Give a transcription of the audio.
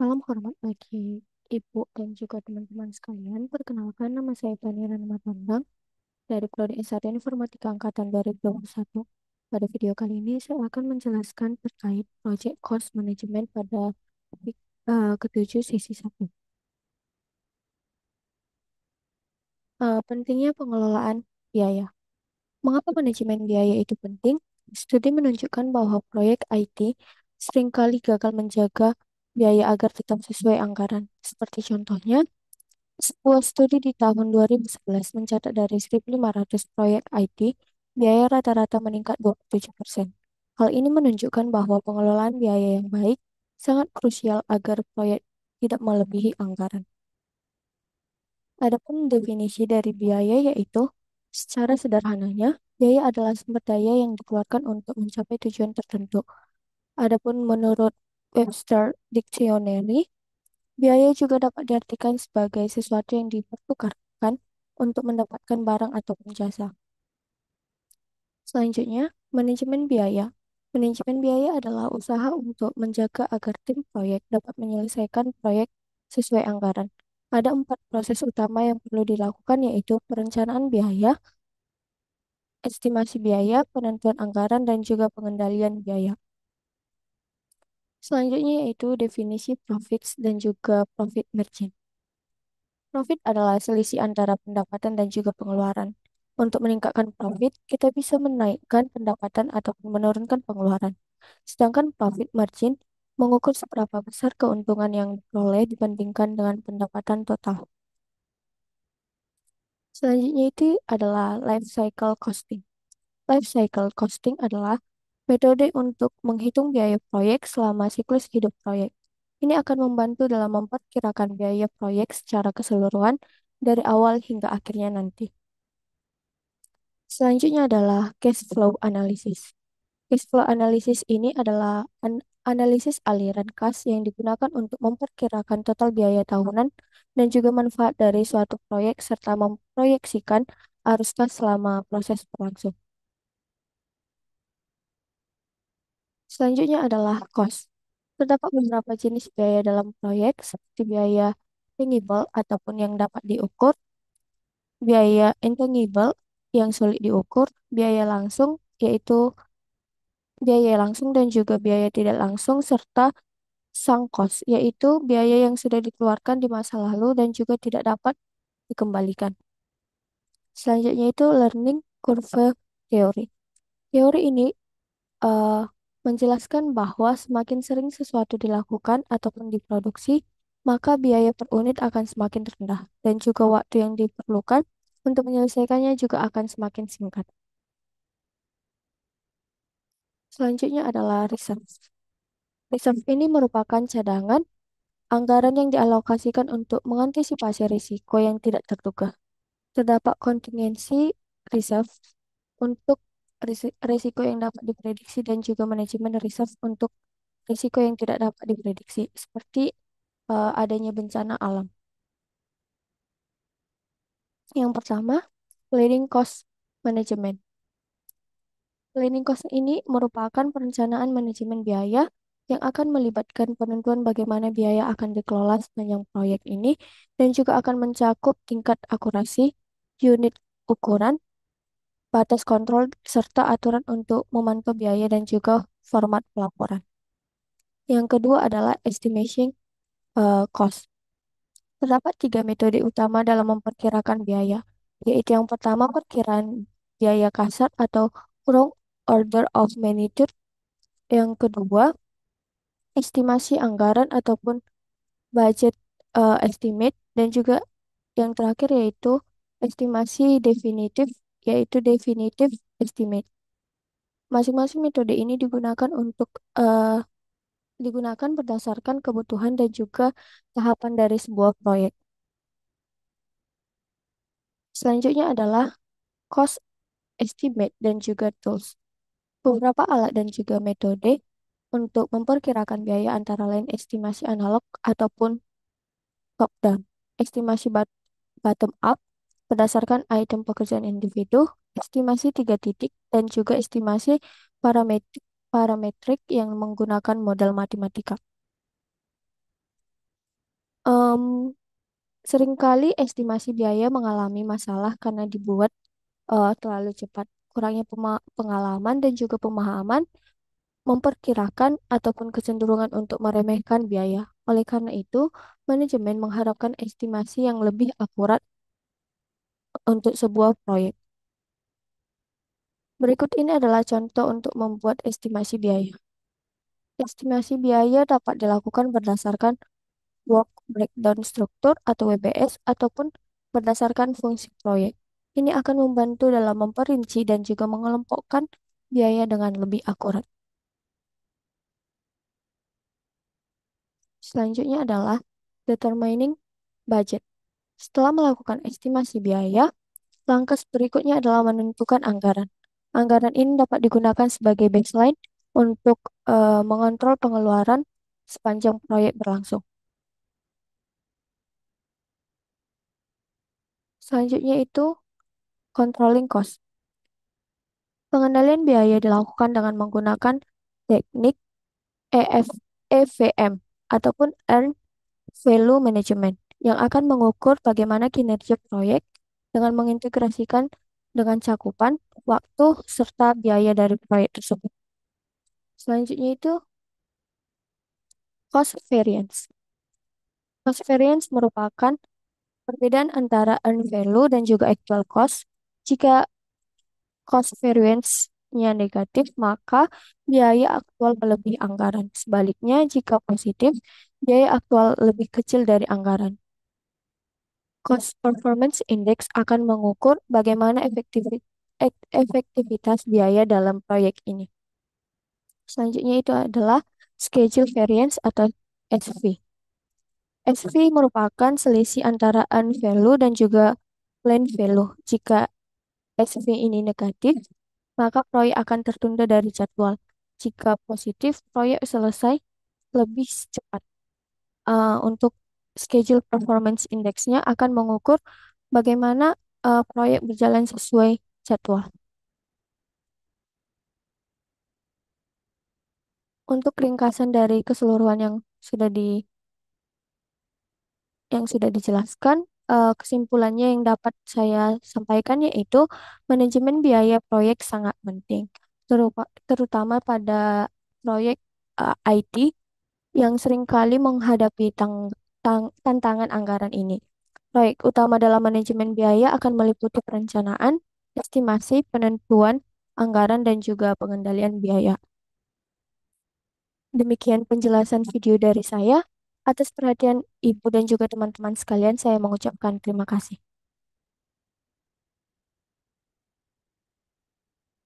Salam hormat bagi Ibu dan juga teman-teman sekalian. Perkenalkan, nama saya Fani Ratandang dari Prodi S1 Informatika Angkatan 2021. Pada video kali ini, saya akan menjelaskan terkait Project Cost Management pada topik ketujuh sesi 1. Pentingnya pengelolaan biaya. Mengapa manajemen biaya itu penting? Studi menunjukkan bahwa proyek IT seringkali gagal menjaga biaya agar tetap sesuai anggaran. Seperti contohnya, sebuah studi di tahun 2011 mencatat dari 1.500 proyek IT, biaya rata-rata meningkat 27%. Hal ini menunjukkan bahwa pengelolaan biaya yang baik sangat krusial agar proyek tidak melebihi anggaran. Adapun definisi dari biaya yaitu, secara sederhananya, biaya adalah sumber daya yang dikeluarkan untuk mencapai tujuan tertentu. Adapun menurut Webster Dictionary, biaya juga dapat diartikan sebagai sesuatu yang dipertukarkan untuk mendapatkan barang ataupun jasa. Selanjutnya, manajemen biaya. Manajemen biaya adalah usaha untuk menjaga agar tim proyek dapat menyelesaikan proyek sesuai anggaran. Ada 4 proses utama yang perlu dilakukan, yaitu perencanaan biaya, estimasi biaya, penentuan anggaran, dan juga pengendalian biaya. Selanjutnya yaitu definisi profits dan juga profit margin. Profit adalah selisih antara pendapatan dan juga pengeluaran. Untuk meningkatkan profit, kita bisa menaikkan pendapatan ataupun menurunkan pengeluaran. Sedangkan profit margin mengukur seberapa besar keuntungan yang diperoleh dibandingkan dengan pendapatan total. Selanjutnya itu adalah life cycle costing. Life cycle costing adalah metode untuk menghitung biaya proyek selama siklus hidup proyek. Ini akan membantu dalam memperkirakan biaya proyek secara keseluruhan dari awal hingga akhirnya nanti. Selanjutnya adalah cash flow analysis. Cash flow analysis ini adalah analisis aliran kas yang digunakan untuk memperkirakan total biaya tahunan dan juga manfaat dari suatu proyek serta memproyeksikan arus kas selama proses berlangsung. Selanjutnya adalah cost. Terdapat beberapa jenis biaya dalam proyek seperti biaya tangible ataupun yang dapat diukur, biaya intangible yang sulit diukur, biaya langsung yaitu biaya langsung dan juga biaya tidak langsung, serta sunk cost yaitu biaya yang sudah dikeluarkan di masa lalu dan juga tidak dapat dikembalikan. Selanjutnya itu learning curve theory. Teori ini eh, menjelaskan bahwa semakin sering sesuatu dilakukan ataupun diproduksi, maka biaya per unit akan semakin rendah dan juga waktu yang diperlukan untuk menyelesaikannya juga akan semakin singkat. Selanjutnya adalah reserve. Reserve ini merupakan cadangan anggaran yang dialokasikan untuk mengantisipasi risiko yang tidak terduga. Terdapat kontingensi reserve untuk risiko yang dapat diprediksi dan juga manajemen reserve untuk risiko yang tidak dapat diprediksi, seperti adanya bencana alam. Yang pertama, planning cost management. Planning cost ini merupakan perencanaan manajemen biaya yang akan melibatkan penentuan bagaimana biaya akan dikelola sepanjang proyek ini dan juga akan mencakup tingkat akurasi, unit ukuran, batas kontrol, serta aturan untuk memantau biaya dan juga format pelaporan. Yang kedua adalah estimation cost. Terdapat 3 metode utama dalam memperkirakan biaya, yaitu yang pertama perkiraan biaya kasar atau wrong order of magnitude, yang kedua estimasi anggaran ataupun budget estimate, dan juga yang terakhir yaitu estimasi definitif, yaitu definitive estimate. Masing-masing metode ini digunakan berdasarkan kebutuhan dan juga tahapan dari sebuah proyek. Selanjutnya adalah cost estimate dan juga tools. Beberapa alat dan juga metode untuk memperkirakan biaya antara lain estimasi analog ataupun top down. Estimasi bottom up berdasarkan item pekerjaan individu, estimasi 3 titik, dan juga estimasi parametrik parametrik yang menggunakan model matematika. Em, Seringkali estimasi biaya mengalami masalah karena dibuat terlalu cepat. Kurangnya pengalaman dan juga pemahaman memperkirakan ataupun kecenderungan untuk meremehkan biaya. Oleh karena itu, manajemen mengharapkan estimasi yang lebih akurat untuk sebuah proyek. Berikut ini adalah contoh untuk membuat estimasi biaya. Estimasi biaya dapat dilakukan berdasarkan work breakdown struktur atau WBS ataupun berdasarkan fungsi proyek. Ini akan membantu dalam memperinci dan juga mengelompokkan biaya dengan lebih akurat. Selanjutnya adalah determining budget. Setelah melakukan estimasi biaya, langkah berikutnya adalah menentukan anggaran. Anggaran ini dapat digunakan sebagai baseline untuk mengontrol pengeluaran sepanjang proyek berlangsung. Selanjutnya itu controlling cost. Pengendalian biaya dilakukan dengan menggunakan teknik EF, EVM ataupun Earned Value Management yang akan mengukur bagaimana kinerja proyek dengan mengintegrasikan dengan cakupan, waktu, serta biaya dari proyek tersebut. Selanjutnya itu cost variance. Cost variance merupakan perbedaan antara earned value dan juga actual cost. Jika cost variance-nya negatif, maka biaya aktual melebihi anggaran. Sebaliknya, jika positif, biaya aktual lebih kecil dari anggaran. Cost Performance Index akan mengukur bagaimana efektivitas biaya dalam proyek ini. Selanjutnya itu adalah Schedule Variance atau SV. SV merupakan selisih antara earned value dan juga planned value. Jika SV ini negatif, maka proyek akan tertunda dari jadwal. Jika positif, proyek selesai lebih cepat. Untuk schedule performance index-nya akan mengukur bagaimana proyek berjalan sesuai jadwal. Untuk ringkasan dari keseluruhan yang sudah dijelaskan, kesimpulannya yang dapat saya sampaikan yaitu manajemen biaya proyek sangat penting, terutama pada proyek IT yang seringkali menghadapi tantangan anggaran ini. Proyek utama dalam manajemen biaya akan meliputi perencanaan, estimasi, penentuan anggaran, dan juga pengendalian biaya. Demikian penjelasan video dari saya. Atas perhatian Ibu dan juga teman-teman sekalian, saya mengucapkan terima kasih.